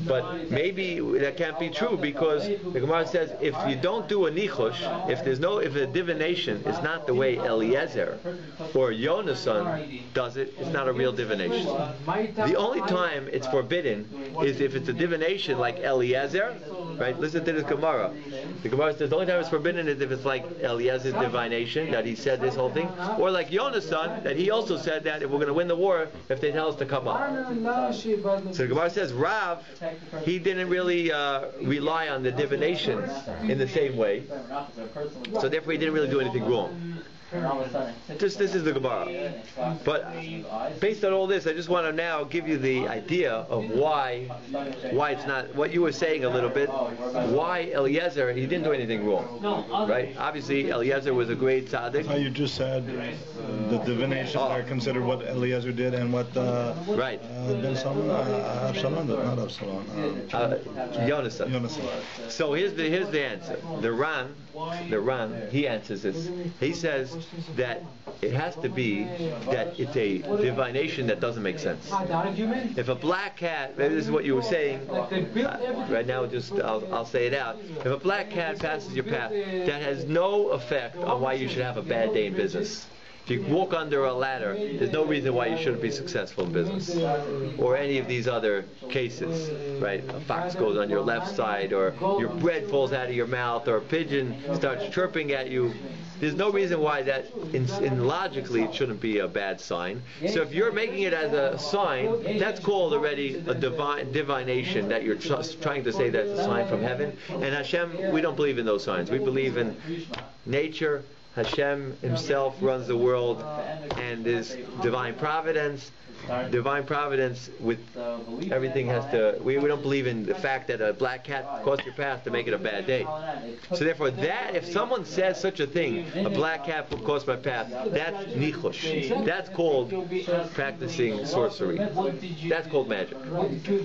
but maybe that can't be true because the Gemara says if you don't do a nichush, if a divination is not the way Eliezer or Yonasan does it, it's not a real divination. The only time it's forbidden is if it's a divination like Eliezer, right? Listen to this Gemara. The Gemara says the only time it's forbidden is if it's like Eliezer's divination, that he said this whole thing, or like Yonasan, that he also said that if we're going to win the war, if they tell us to come up. So the Gemara says Rav, he didn't really rely on the divinations in the same way, so therefore he didn't really do anything wrong. This is the Gemara. But based on all this, I just want to now give you the idea of why it's not what you were saying a little bit. Why Eliezer, he didn't do anything wrong, right? Obviously, Eliezer was a great tzaddik. You just said the divinations are considered what Eliezer did and what right. Absalom, not Absalom. Yonasan. So here's the answer. The Ran, he answers this. He says that it has to be that it's a divination that doesn't make sense. If a black cat, maybe this is what you were saying, right now I'll say it out. If a black cat passes your path, that has no effect on why you should have a bad day in business. If you walk under a ladder, there's no reason why you shouldn't be successful in business. Or any of these other cases, right? A fox goes on your left side, or your bread falls out of your mouth, or a pigeon starts chirping at you. There's no reason why that, in logically, it shouldn't be a bad sign. So if you're making it as a sign, that's called already a divination, that you're trying to say that's a sign from heaven. And Hashem, we don't believe in those signs. We believe in nature. Hashem himself runs the world, and there's divine providence. Divine providence with everything has to. We don't believe in the fact that a black cat crossed your path to make it a bad day. So therefore, that if someone says such a thing, a black cat will cross my path, that's nichush. That's called practicing sorcery. That's called magic.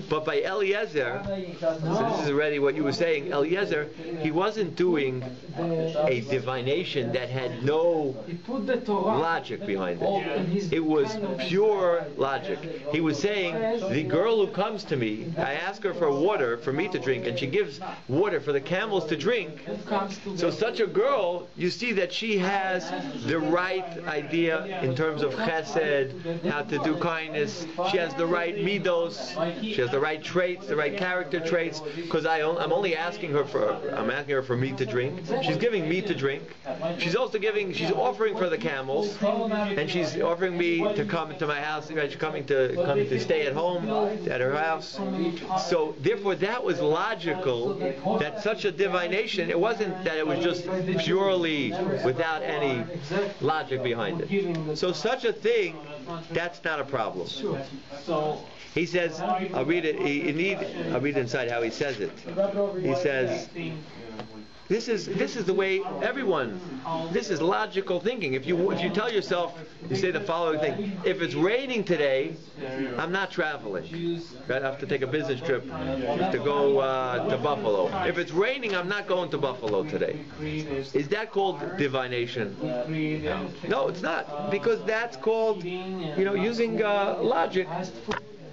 But by Eliezer, so this is already what you were saying. Eliezer, he wasn't doing a divination that had no logic behind it. It was pure logic. He was saying, the girl who comes to me, I ask her for water for me to drink, and she gives water for the camels to drink. So such a girl, you see that she has the right idea in terms of chesed, how to do kindness. She has the right midos. She has the right traits, the right character traits. Because I'm asking her for meat to drink. She's giving me to drink. She's also she's offering for the camels, and she's offering me to come into my house. She's coming to stay at home at her house. So therefore, that was logical. That such a divination. It wasn't that it was just purely without any logic behind it. So such a thing, that's not a problem. He says, I'll read it. I'll read inside how he says it. He says, this is the way everyone. This is logical thinking. If you tell yourself, you say the following thing: if it's raining today, I'm not traveling. Right? I have to take a business trip to go to Buffalo. If it's raining, I'm not going to Buffalo today. Is that called divination? No, it's not, because that's called, using logic.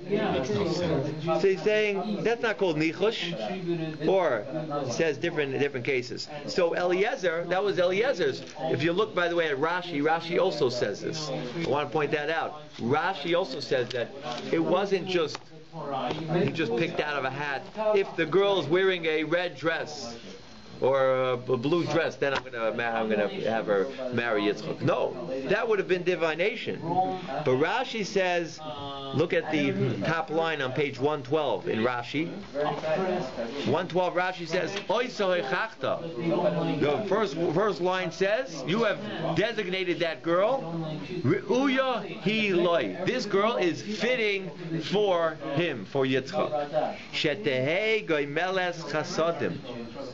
So he's saying that's not called nichush, or he says different cases. So Eliezer, that was Eliezer's. If you look, by the way, at Rashi also says this. I want to point that out. Rashi also says that it wasn't just he just picked out of a hat. If the girl is wearing a red dress or a blue dress, then I'm gonna have her marry Yitzchak. No, that would have been divination. But Rashi says, look at the top line on page 112 in Rashi. 112, Rashi says, the first line says, you have designated that girl. Re'uya hi loy. This girl is fitting for him, for Yitzchak. Shetehei goymeles chasodim.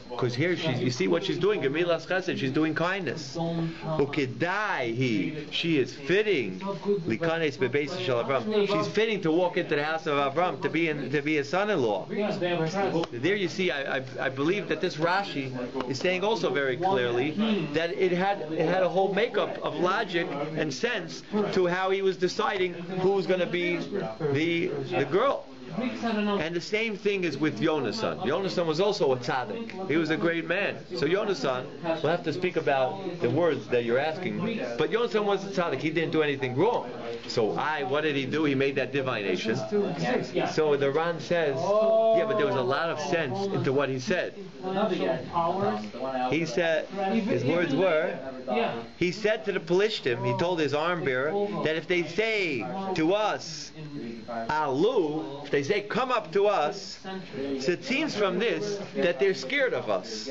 Because here you see what she's doing. Gemilas Chesed, she's doing kindness. Ukedai she is fitting. Likanes bebeis shel Avram. She's fitting to walk into the house of Avram, to be a son-in-law. There you see, I believe that this Rashi is saying also very clearly that it had a whole makeup of logic and sense to how he was deciding who was going to be the girl. And the same thing is with Yonasan. Yonasan was also a tzaddik. He was a great man. So Yonasan, we'll have to speak about the words that you're asking. But Yonasan was a tzaddik. He didn't do anything wrong. So what did he do? He made that divination. So the Ran says, yeah, but there was a lot of sense into what he said. He said, his words were, he said to the Pelishtim, he told his arm bearer, that if they say to us, Alu, if they say, come up to us, so it seems from this that they're scared of us.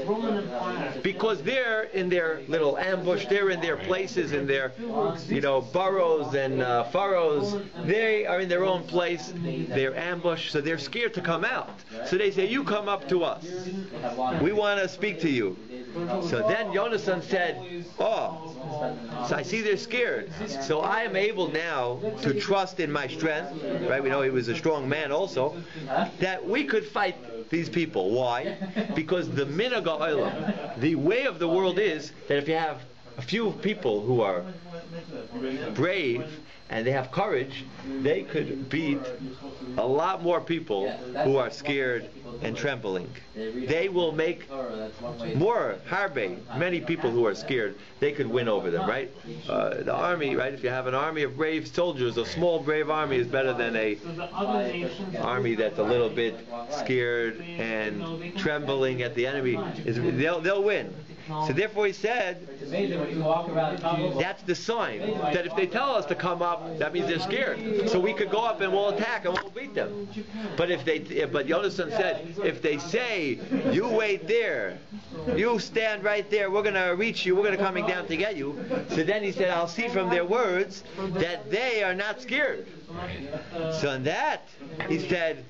Because they're in their little ambush, they're in their places, in their, burrows and furrows. They are in their own place, they're ambushed, so they're scared to come out. So they say, you come up to us. We want to speak to you. So then Yonasan said, so I see they're scared. So I am able now to trust in my strength, right? We know he was a strong man also, that we could fight these people. Why? Because the minhag ha'olam, the way of the world is that if you have a few people who are brave and they have courage, they could beat a lot more people who are scared and trembling. They will make more harbe, many people who are scared, they could win over them, right? The army, right? If you have an army of brave soldiers, a small brave army is better than a army that's a little bit scared and trembling at the enemy. They'll win. So therefore he said, that's the sign that if they tell us to come up, that means they're scared. So we could go up and we'll attack and we'll beat them. But Yonasan said, if they say, you wait there, you stand right there, we're going to reach you, we're going to coming down to get you. So then he said, I'll see from their words that they are not scared. So in that, he said,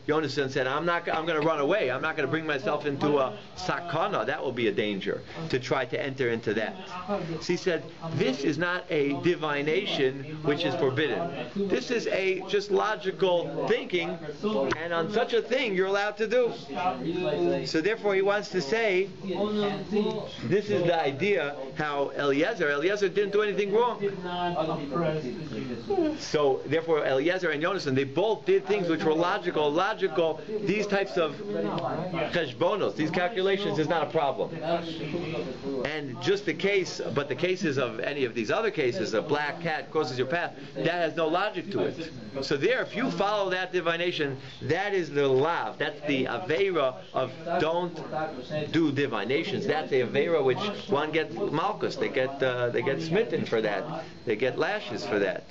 Yonasan said, I'm going to run away. I'm not going to bring myself into a sakana. That will be a danger to try to enter into that. So he said, this is not a divination which is forbidden. This is a just logical thinking, and on such a thing you're allowed to do. So therefore he wants to say, this is the idea how Eliezer didn't do anything wrong. So therefore Eliezer and Yonasan, they both did things which which were logical, these types of cheshbonos, these calculations is not a problem. And just the cases of any of these other cases, a black cat crosses your path, that has no logic to it. So there, if you follow that divination, that is the lav, that's the aveira of don't do divinations. That's the aveira which one gets malchus, they get smitten for that, they get lashes for that.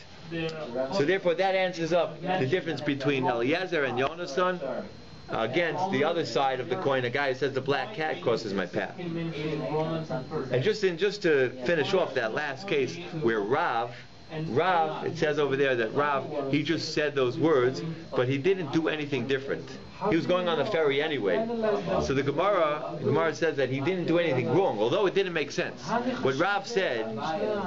So therefore that answers up the difference between Eliezer and Yonasan against the other side of the coin, a guy who says the black cat crosses my path. And just to finish off that last case where Rav, it says over there that Rav, he just said those words, but he didn't do anything different. He was going on the ferry anyway. So the Gemara says that he didn't do anything wrong, although it didn't make sense. What Rav said,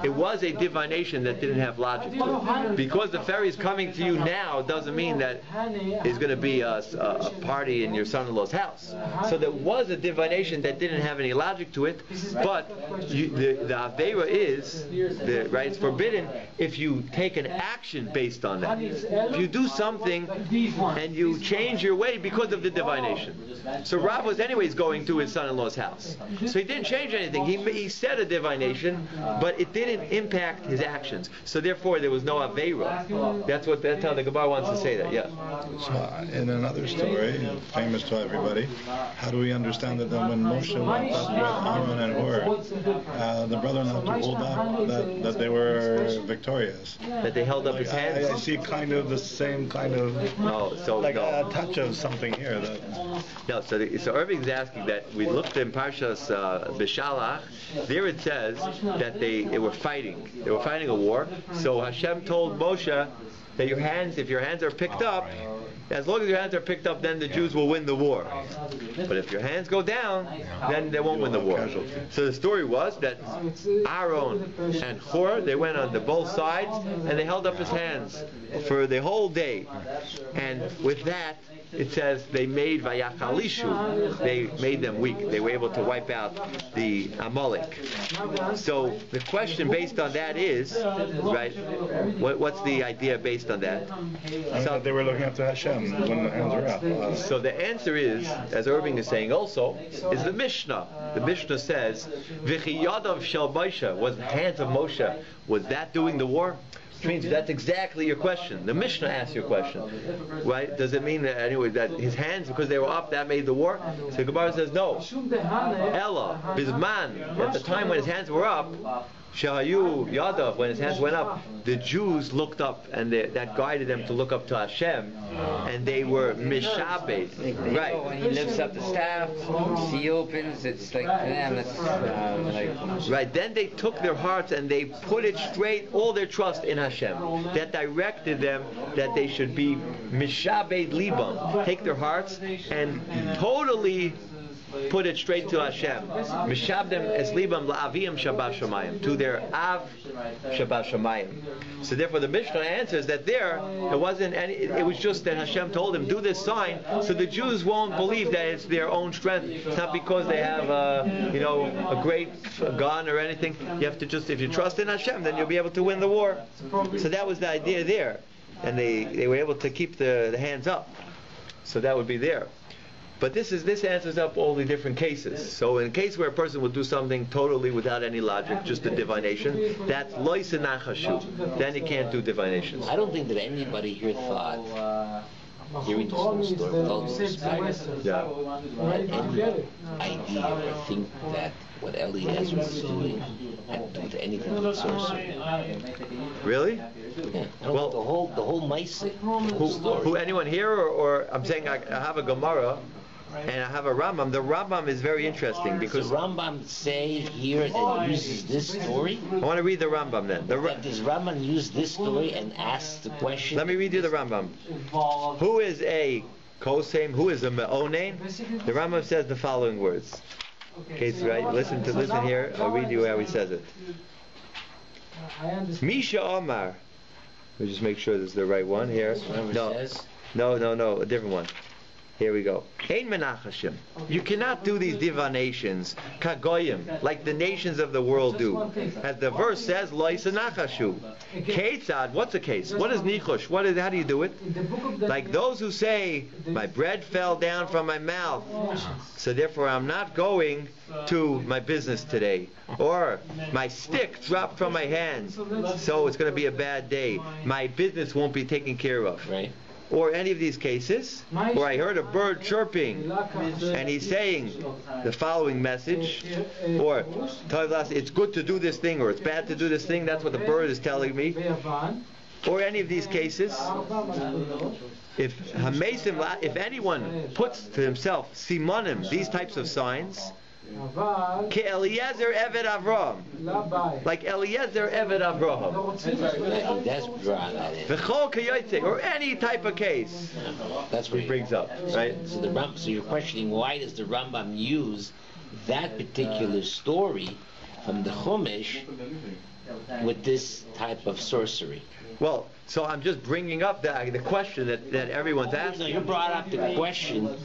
it was a divination that didn't have logic to it. Because the ferry is coming to you now doesn't mean that there's going to be a party in your son-in-law's house. So there was a divination that didn't have any logic to it, but the Aveira is, it's forbidden if you take an action based on that. If you do something and you change your way because of the divination. So Rav was anyways going to his son-in-law's house. So he didn't change anything. He said a divination, but it didn't impact his actions. So therefore there was no Aveira. That's how the Gemara wants to say that, yeah. So in another story, famous to everybody, how do we understand that then when Moshe went up with Aaron and Hur, the brother-in-law to hold up that they were victorious? That they held up his hands? I see kind of the same kind of, a touch of something here. No, so Irving's asking that we looked in Parshas Bishalach. There it says that they were fighting. They were fighting a war. So Hashem told Moshe that if your hands are picked up, as long as your hands are picked up, then the Jews will win the war. But if your hands go down, then they won't win the war. So the story was that Aaron and Hur, they went on both sides and they held up his hands for the whole day. And with that, it says they made Vayachalishu, they made them weak. They were able to wipe out the Amalek. So the question based on that is, what's the idea based on that? So they were looking up to Hashem when the hands were up. So the answer is, as Irving is saying also, is the Mishnah. The Mishnah says, V'chi yadav shel Moshe, was the hands of Moshe, was that doing the war? Which means that's exactly your question. The Mishnah asked your question, right? Does it mean that anyway that his hands, because they were up, that made the war? So Gemara says no. Ella Bizman, at the time when his hands were up, Shahayu Yadav, when his hands went up, the Jews looked up, and that guided them to look up to Hashem, and they were mishabed. Right. When he lifts up the staff, he opens, it's like to them, it's right. Then they took their hearts and they put it straight, all their trust in Hashem. That directed them that they should be mishabed libam, take their hearts and totally put it straight to Hashem. Mishabdem es libam la'avim shabbat shamayim, to their av shabbat shamayim. So therefore the Mishnah answers that there wasn't any, it was just that Hashem told him, do this sign, so the Jews won't believe that it's their own strength. It's not because they have a great gun or anything. You have to just, if you trust in Hashem, then you'll be able to win the war. So that was the idea there. And they were able to keep the hands up. So that would be there. But this answers up all the different cases. So in a case where a person will do something totally without any logic, just a divination, that's loise nachashu. Then he can't do divinations. I don't think that anybody here thought, hearing this whole story with all due respect, idea or think that what Eliezer was doing had to do with anything with sorcery. Really? Yeah. Well, the whole Maaseh, who anyone here or I'm saying I have a Gemara and I have a Rambam. The Rambam is very interesting because the Rambam say here that uses this story. I want to read the Rambam then. Does Rambam use this story and ask the question? Let me read you the Rambam. Who is a Kosem? Who is a Me'onein? The Rambam says the following words. Okay, so right. Listen here. I'll read you how he says it. Misha Omar. Let me just make sure this is the right one here. No, a different one. Here we go. Ein menachashim. You cannot do these divinations, kagoyim, like the nations of the world do. As the verse says, lo yisanachashu. Ketzad, what's a case? What is nichush? How do you do it? Like those who say, my bread fell down from my mouth, so therefore I'm not going to my business today. Or my stick dropped from my hand, so it's going to be a bad day. My business won't be taken care of. Right. Or any of these cases, or I heard a bird chirping, and he's saying the following message, or it's good to do this thing, or it's bad to do this thing, that's what the bird is telling me. Or any of these cases, if anyone puts to himself simonim, these types of signs, Ke Eliezer Eved Avraham, like Eliezer Eved Avraham. That's drawn that in. V'chol k'yotzei, or any type of case. That's what he brings up, right? So you're questioning, why does the Rambam use that particular story from the Chumash with this type of sorcery? Well, so I'm just bringing up the question that everyone's asking. You brought up the question,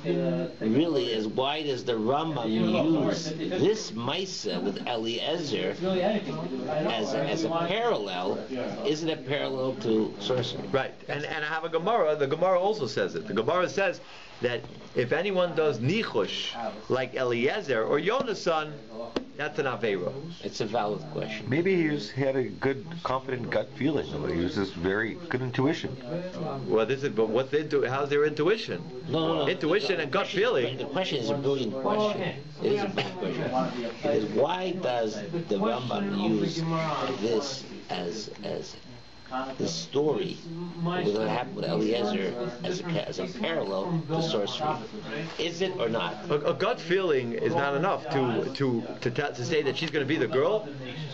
really, is why does the Rambam use this Maisa with Eliezer as a parallel? Is it a parallel to sorcery? Right, and I have a Gemara. The Gemara also says it. The Gemara says that if anyone does nichush like Eliezer or Yonasan, that's an Aveira. It's a valid question. Maybe he had a good, confident gut feeling. He was just very good intuition. Well, but what's how's their intuition? No. Intuition and gut feeling. The question is a brilliant question. It is a brilliant question. Because why does the Rambam use this as the story with what happened with Eliezer as a parallel to sorcery? Is it or not? A gut feeling is not enough to say that she's going to be the girl.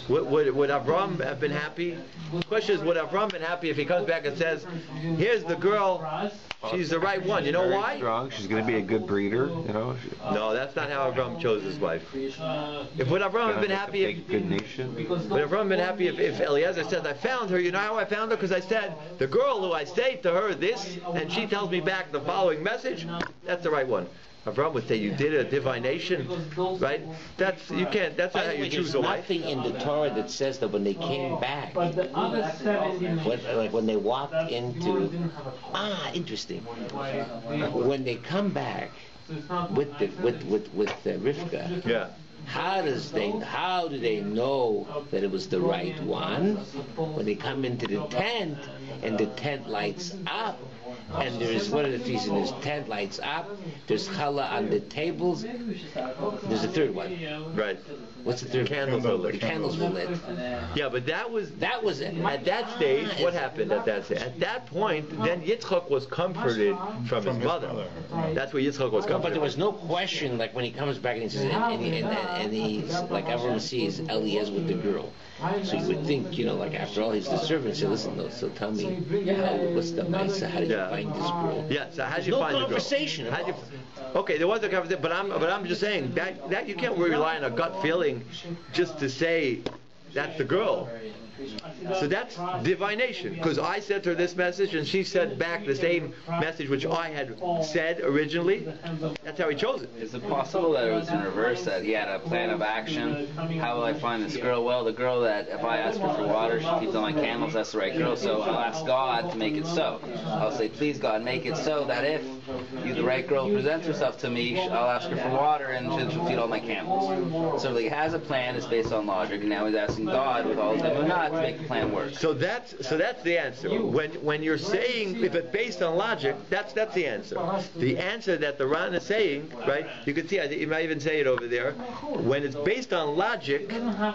Would Avram have been happy? The question is, would Avram been happy if he comes back and says, "Here's the girl. She's the right one." You know why? Strong. She's going to be a good breeder. No, that's not how Avram chose his wife. Would Avram have been happy if good nation? Would Avram been happy if Eliezer says, "I found her"? You know how I found her? Because I said the girl who I say to her this, and she tells me back the following message. That's the right one. Avram would say, "You did a divination, right? That's you can't. That's not how you choose a wife." There's nothing in the Torah that says that when they came back, when they walked into, interesting. When they come back with Rivka, yeah. How do they know that it was the right one? When they come into the tent and the tent lights up, and there's one of the things in this tent lights up, there's challah on the tables, there's a third one. Right. What's the third? Candles were lit. The candles were lit. Yeah, but that was it. At that stage, what happened at that stage? At that point, then Yitzchak was comforted from his mother. That's where Yitzchak was comforted. But there was no question, like when he comes back and he says, and he's like everyone sees Eliezer with the girl. So you would think, like after all, he's the servant. So listen, so tell me, what's the Maisa? How did you find this girl? Yeah. So how did you find the girl? Conversation. Okay, there was a conversation, but I'm just saying that you can't rely on a gut feeling just to say that's the girl. So that's divination, because I sent her this message and she sent back the same message which I had said originally. That's how he chose it. Is it possible that it was in reverse, that he had a plan of action? How will I find this girl? Well, the girl that if I ask her for water, she keeps on my candles, that's the right girl, so I'll ask God to make it so. I'll say, please God, make it so that if the right girl presents herself to me, I'll ask her for water and she'll feed all my candles. So he has a plan, it's based on logic, and now he's asking God with all of them not to make the plan work. So that's the answer. When you're saying if it's based on logic, that's the answer. The answer that the Ran is saying, right? You can see, you might even say it over there. When it's based on logic,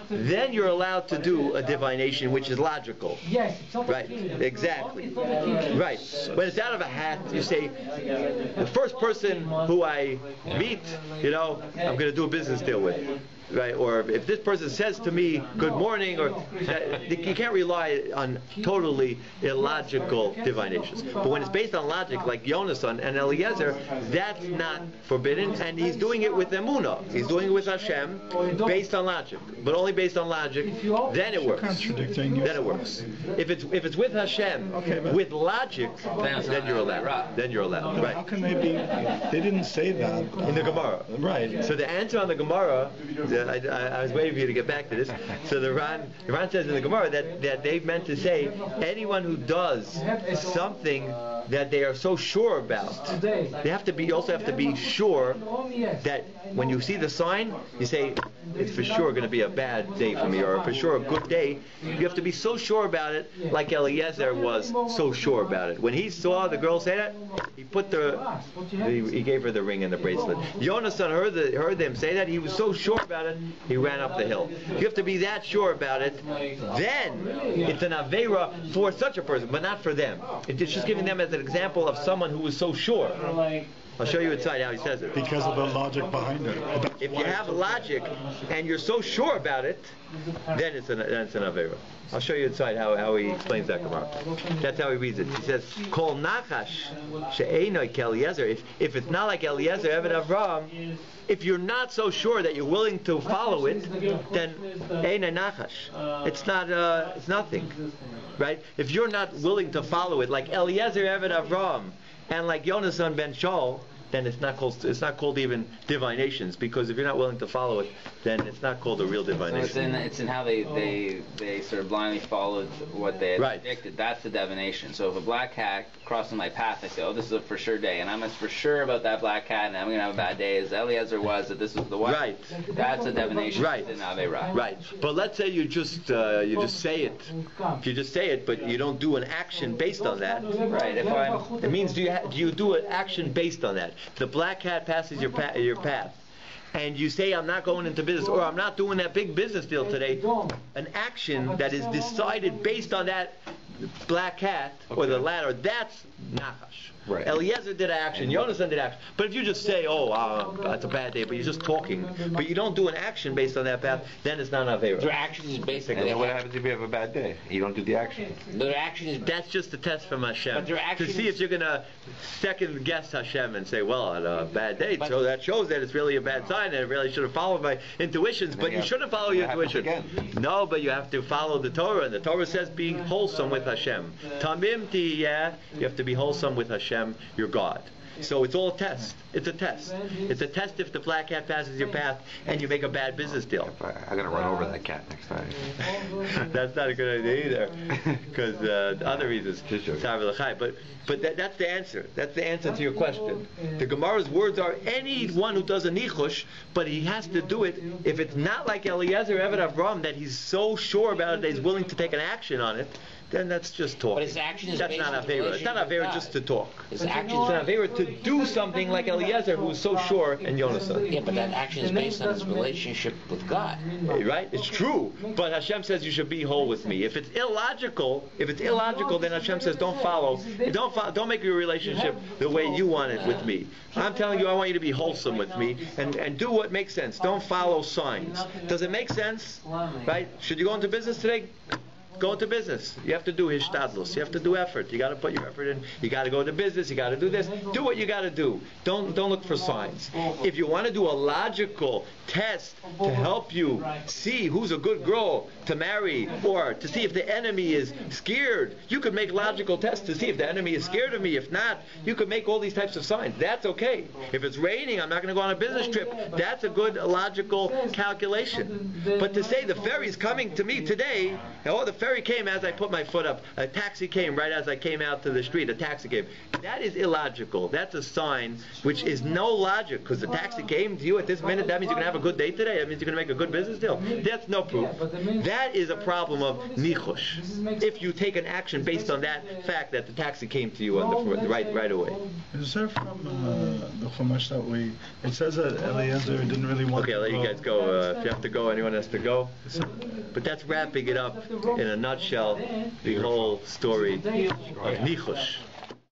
then you're allowed to do a divination which is logical. Right? Exactly. Right. When it's out of a hat, you say the first person who I meet, I'm going to do a business deal with. right? Or if this person says to me, good morning, or you can't rely on totally illogical divinations. But when it's based on logic, like Yonasan and Eliezer, that's not forbidden, and he's doing it with Emunah. He's doing it with Hashem, based on logic. But only based on logic, then it works. Contradicting Then it works. If it's with Hashem, with logic, then you're allowed. Then you're allowed. Right. How can they be? They didn't say that In the Gemara. Right. So the answer on the Gemara, I was waiting for you to get back to this. So the Ran says in the Gemara that they meant to say anyone who does something that they are so sure about, they have to be also have to be sure that when you see the sign, you say it's for sure going to be a bad day for me, or for sure a good day. You have to be so sure about it, like Eliezer was so sure about it. When he saw the girl say that, he put he gave her the ring and the bracelet. Yonasan heard them say that. He was so sure about it, he ran up the hill. You have to be that sure about it. Then it's an avera for such a person, but not for them. It's just giving them as an example of someone who was so sure. I'll show you inside how he says it. Because of the logic behind it. If you have logic and you're so sure about it, then it's an avera. I'll show you inside how he explains that Gemara. That's how he reads it. He says, "Kol nachash she'enoi ke'Eliezer." If it's not like Eliezer, Eved Avraham, if you're not so sure that you're willing to follow it, then einoi nachash. It's not. It's nothing, right? If you're not willing to follow it, like Eliezer, Eved Avraham, and like Yonasan ben Shaul, then it's not called even divinations, because if you're not willing to follow it, then it's not called a real divination. So it's in how they sort of blindly followed what they had predicted. That's the divination. So if a black cat crosses my path, I say, oh, this is a for sure day, and I'm as for sure about that black cat, and I'm going to have a bad day as Eliezer was, that this was the one. Right. That's a divination. Right. Right. But let's say you just say it. If you just say it, but you don't do an action based on that. Right. It means do you do an action based on that? The black cat passes your path, and you say, I'm not going into business, or I'm not doing that big business deal today. An action that is decided based on that black cat or the ladder, that's nachash. Right. Eliezer did action, Yonasan did action. But if you just say, it's a bad day, but you're just talking, but you don't do an action based on that path, then it's not an avera. Their action is based on And then what happens if you have a bad day? You don't do the action. Their action is That's just a test from Hashem. But their action to see if you're going to second guess Hashem and say, well, on a bad day, so that shows that it's really a bad sign, and I really should have followed my intuitions, but you shouldn't follow your intuition. No, but you have to follow the Torah, and the Torah says be wholesome with Hashem. Tamim tiyeh, you have to be wholesome with Hashem, your God. So it's all a test. It's a test. It's a test if the black cat passes your path and you make a bad business deal. I'm going to run over that cat next time. That's not a good idea either, because other reasons. But that's the answer. That's the answer to your question. The Gemara's words are anyone who does a nichush, but he has to do it if it's not like Eliezer Eved Avraham that he's so sure about it that he's willing to take an action on it. Then that's just talk. But his action is that's based not on avera. It's not avera just to talk. His action It's an avera to do something like Eliezer, who was so sure in Yonasan. Yeah, but that action is based on his relationship with God. Right? It's true. But Hashem says you should be whole with me. If it's illogical, then Hashem says don't make your relationship the way you want it with me. I'm telling you, I want you to be wholesome with me and do what makes sense. Don't follow signs. Does it make sense? Right? Should you go into business today? Go into business. You have to do hishtadlus. You have to do effort. You got to put your effort in. You got to go into business. You got to do this. Do what you got to do. Don't look for signs. If you want to do a logical test to help you see who's a good girl to marry, or to see if the enemy is scared, you could make logical tests to see if the enemy is scared of me. If not, you could make all these types of signs. That's okay. If it's raining, I'm not going to go on a business trip. That's a good logical calculation. But to say the ferry's coming to me today, the ferry came as I put my foot up. A taxi came right as I came out to the street. A taxi came. That is illogical. That's a sign which is no logic, because the taxi came to you at this minute. That means you're going to have a good day today. That means you're going to make a good business deal. That's no proof. That is a problem of nichush. If you take an action based on that fact that the taxi came to you on the right away. Is there from the Chumash that it says that Eliezer didn't really want to go? Okay, I'll let you guys go. If you have to go, anyone has to go. But that's wrapping it up in a nutshell, the whole story of nichush.